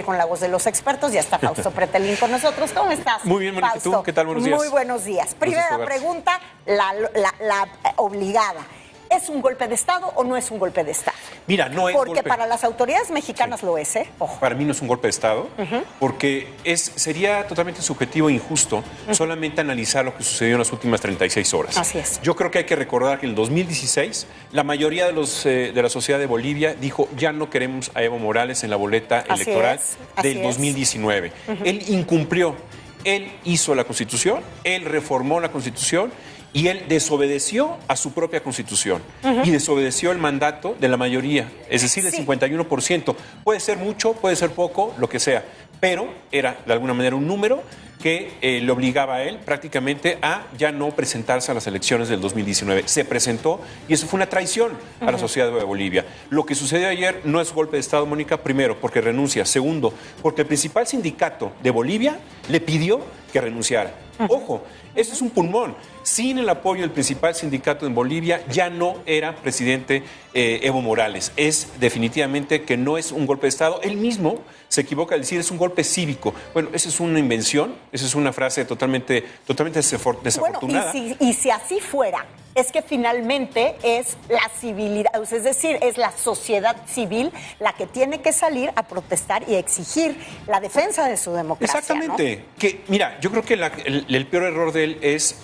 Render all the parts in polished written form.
con la voz de los expertos. Ya está Fausto Pretelín con nosotros. ¿Cómo estás? Muy bien, Mónica. ¿Tú qué tal? Buenos días. Muy buenos días. Primera pregunta, la obligada. ¿Es un golpe de Estado o no es un golpe de Estado? Mira, no es porque golpe. Para las autoridades mexicanas lo es, ¿eh? Ojo. Para mí no es un golpe de Estado, porque sería totalmente subjetivo e injusto solamente analizar lo que sucedió en las últimas 36 horas. Así es. Yo creo que hay que recordar que en el 2016 la mayoría de la sociedad de Bolivia dijo ya no queremos a Evo Morales en la boleta electoral del 2019. Él incumplió, él hizo la Constitución, él reformó la Constitución y él desobedeció a su propia Constitución y desobedeció el mandato de la mayoría, es decir, del 51%. Puede ser mucho, puede ser poco, lo que sea, pero era de alguna manera un número que le obligaba a él prácticamente a ya no presentarse a las elecciones del 2019. Se presentó y eso fue una traición a la sociedad de Bolivia. Lo que sucedió ayer no es golpe de Estado, Mónica, primero, porque renuncia. Segundo, porque el principal sindicato de Bolivia le pidió que renunciara. Ojo, eso es un pulmón. Sin el apoyo del principal sindicato en Bolivia, ya no era presidente Evo Morales. Es definitivamente que no es un golpe de Estado. Él mismo se equivoca al decir es un golpe cívico. Bueno, esa es una invención, esa es una frase totalmente desafortunada. Bueno, y si así fuera, es que finalmente es la civilidad, es decir, es la sociedad civil la que tiene que salir a protestar y exigir la defensa de su democracia. Exactamente. ¿No? Que, mira, yo creo que el peor error de él es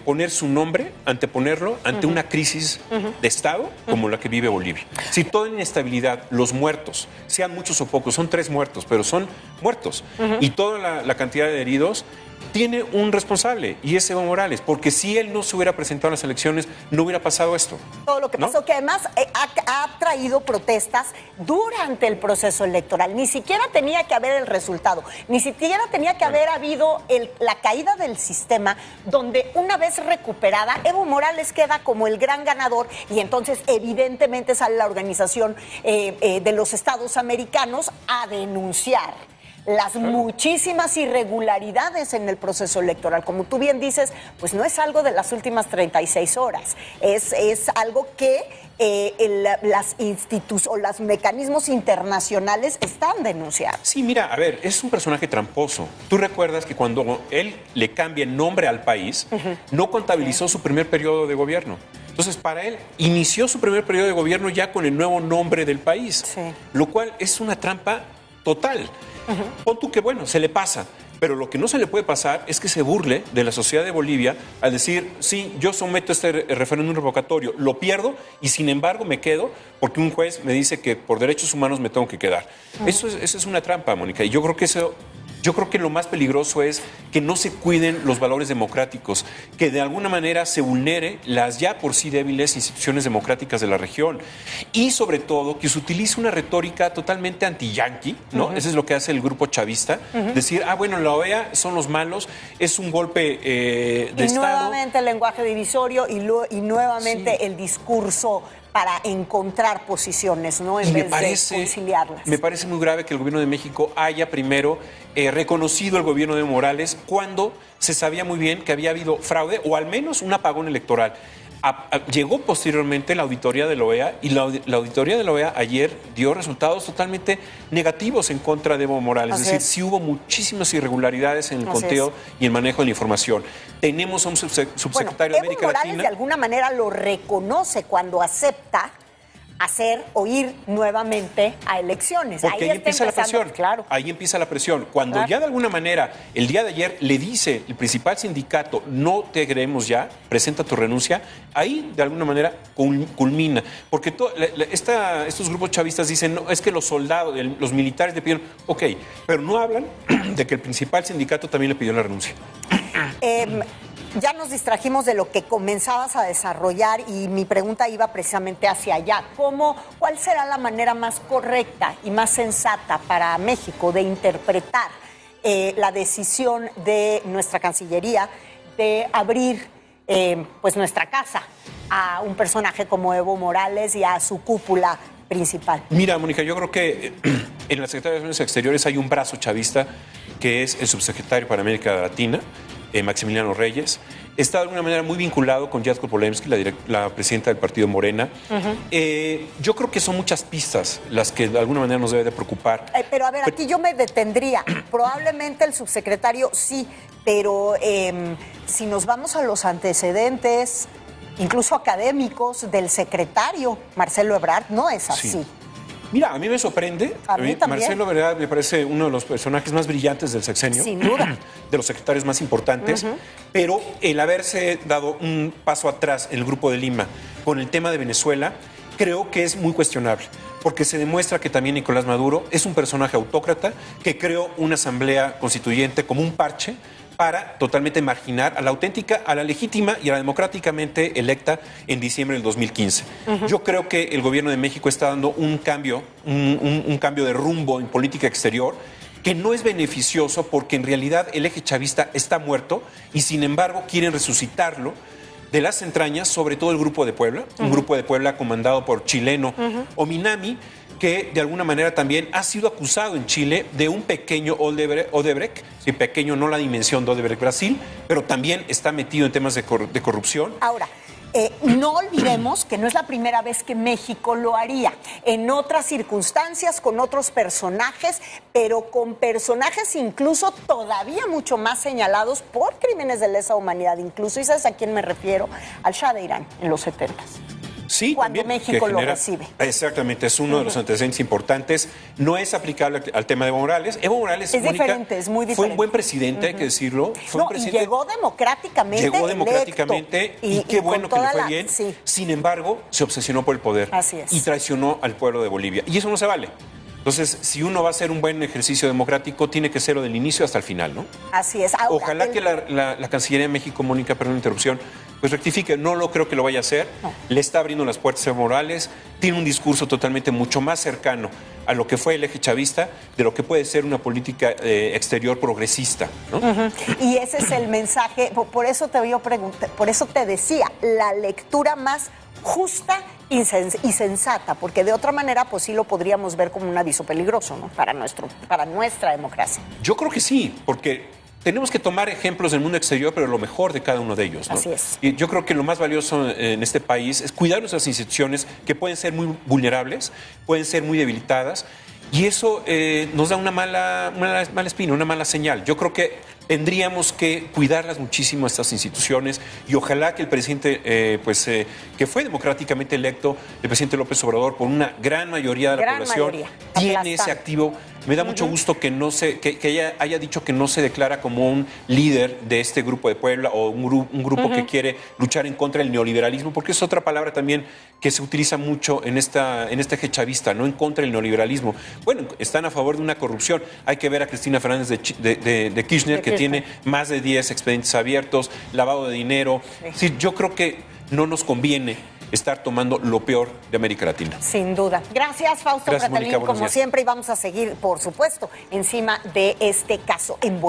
poner su nombre, anteponerlo ante una crisis de Estado como la que vive Bolivia. Si toda inestabilidad, los muertos, sean muchos o pocos, son 3 muertos, pero son muertos, y toda la cantidad de heridos, tiene un responsable y es Evo Morales, porque si él no se hubiera presentado a las elecciones, no hubiera pasado esto. Todo lo que pasó, que además ha traído protestas durante el proceso electoral. Ni siquiera tenía que haber el resultado, ni siquiera tenía que haber habido la caída del sistema, donde una vez recuperada, Evo Morales queda como el gran ganador y entonces evidentemente sale la Organización de los Estados Americanos a denunciar las muchísimas irregularidades en el proceso electoral. Como tú bien dices, pues no es algo de las últimas 36 horas, es algo que los mecanismos internacionales están denunciando. Sí, mira, a ver, es un personaje tramposo. Tú recuerdas que cuando él le cambia el nombre al país, no contabilizó su primer periodo de gobierno. Entonces, para él, inició su primer periodo de gobierno ya con el nuevo nombre del país, lo cual es una trampa total. Pon tú que, bueno, se le pasa, pero lo que no se le puede pasar es que se burle de la sociedad de Bolivia al decir, sí, yo someto este referéndum revocatorio, lo pierdo y sin embargo me quedo porque un juez me dice que por derechos humanos me tengo que quedar. Eso es una trampa, Mónica, y yo creo que lo más peligroso es que no se cuiden los valores democráticos, que de alguna manera se vulnere las ya por sí débiles instituciones democráticas de la región y sobre todo que se utilice una retórica totalmente anti-yanqui, ¿no? Eso es lo que hace el grupo chavista, decir, bueno, la OEA son los malos, es un golpe de Estado. Y nuevamente el lenguaje divisorio y nuevamente el discurso para encontrar posiciones, ¿no? En vez de conciliarlas. Me parece muy grave que el gobierno de México haya primero reconocido el gobierno de Morales cuando se sabía muy bien que había habido fraude o al menos un apagón electoral. Llegó posteriormente la auditoría de la OEA y la auditoría de la OEA ayer dio resultados totalmente negativos en contra de Evo Morales. Es decir, sí hubo muchísimas irregularidades en el conteo y el manejo de la información. Tenemos a un subsecretario de América Latina. Evo Morales de alguna manera lo reconoce cuando acepta ir nuevamente a elecciones. Porque ahí empieza la presión. Claro. Ahí empieza la presión. Cuando ya de alguna manera, el día de ayer le dice el principal sindicato, no te queremos ya, presenta tu renuncia, ahí de alguna manera culmina. Porque estos grupos chavistas dicen, no, es que los soldados, los militares le pidieron, ok, pero no hablan de que el principal sindicato también le pidió la renuncia. Ya nos distrajimos de lo que comenzabas a desarrollar y mi pregunta iba precisamente hacia allá. ¿Cuál será la manera más correcta y más sensata para México de interpretar la decisión de nuestra Cancillería de abrir pues nuestra casa a un personaje como Evo Morales y a su cúpula principal? Mira, Mónica, yo creo que en la Secretaría de Relaciones Exteriores hay un brazo chavista que es el subsecretario para América Latina, Maximiliano Reyes. está de alguna manera muy vinculado con Jadko Polemski, la presidenta del partido Morena. Yo creo que son muchas pistas las que de alguna manera nos debe de preocupar. Pero a ver, aquí yo me detendría. Probablemente el subsecretario sí, pero si nos vamos a los antecedentes, incluso académicos, del secretario Marcelo Ebrard, no es así. Sí. Mira, a mí me sorprende. A mí también. Marcelo Ebrard me parece uno de los personajes más brillantes del sexenio. Sin duda. De los secretarios más importantes. Pero el haberse dado un paso atrás en el Grupo de Lima con el tema de Venezuela, creo que es muy cuestionable. Porque se demuestra que también Nicolás Maduro es un personaje autócrata que creó una asamblea constituyente como un parche para totalmente marginar a la auténtica, a la legítima y a la democráticamente electa en diciembre del 2015. Yo creo que el gobierno de México está dando un cambio, un cambio de rumbo en política exterior que no es beneficioso porque en realidad el eje chavista está muerto y sin embargo quieren resucitarlo de las entrañas, sobre todo el Grupo de Puebla, un Grupo de Puebla comandado por chileno Ominami, que de alguna manera también ha sido acusado en Chile de un pequeño Odebrecht, sí, pequeño, no la dimensión de Odebrecht Brasil, pero también está metido en temas de corrupción. Ahora, no olvidemos que no es la primera vez que México lo haría. En otras circunstancias, con otros personajes, pero con personajes incluso todavía mucho más señalados por crímenes de lesa humanidad. Incluso, ¿y sabes a quién me refiero? Al Shah de Irán en los 70s. Sí, cuando también, México lo recibe. Exactamente, es uno de los antecedentes importantes. No es aplicable al tema de Evo Morales. Evo Morales, es Mónica, diferente, es muy diferente. Fue un buen presidente, hay que decirlo. Fue un presidente, y llegó democráticamente. Llegó democráticamente y qué bueno que le fue bien. Sí. Sin embargo, se obsesionó por el poder. Así es. Y traicionó al pueblo de Bolivia. Y eso no se vale. Entonces, si uno va a hacer un buen ejercicio democrático, tiene que serlo del inicio hasta el final, ¿no? Así es. Ahora, ojalá que la Cancillería de México, Mónica, perdón la interrupción, pues rectifique. No lo creo que lo vaya a hacer. No. Le está abriendo las puertas a Evo Morales. Tiene un discurso totalmente mucho más cercano a lo que fue el eje chavista, de lo que puede ser una política exterior progresista, ¿no? Y ese es el mensaje. Por eso por eso te decía, la lectura más justa y sensata, porque de otra manera pues sí lo podríamos ver como un aviso peligroso, ¿no? Para nuestra democracia. Yo creo que sí, porque tenemos que tomar ejemplos del mundo exterior, pero lo mejor de cada uno de ellos, ¿no? Así es. Y yo creo que lo más valioso en este país es cuidar nuestras instituciones, que pueden ser muy vulnerables, pueden ser muy debilitadas, y eso nos da una mala espina, una mala señal. Yo creo que tendríamos que cuidarlas muchísimo, estas instituciones, y ojalá que el presidente, que fue democráticamente electo, el presidente López Obrador, por una gran mayoría de la población, tiene ese activo. Me da mucho gusto que ella haya dicho que no se declara como un líder de este Grupo de Puebla o un grupo que quiere luchar en contra del neoliberalismo, porque es otra palabra también que se utiliza mucho en este eje chavista, no en contra del neoliberalismo. Bueno, están a favor de una corrupción. Hay que ver a Cristina Fernández de Kirchner, que tiene más de 10 expedientes abiertos, lavado de dinero. Sí, yo creo que no nos conviene estar tomando lo peor de América Latina. Sin duda. Gracias, Fausto Catalín, como siempre, y vamos a seguir, por supuesto, encima de este caso en Bolivia.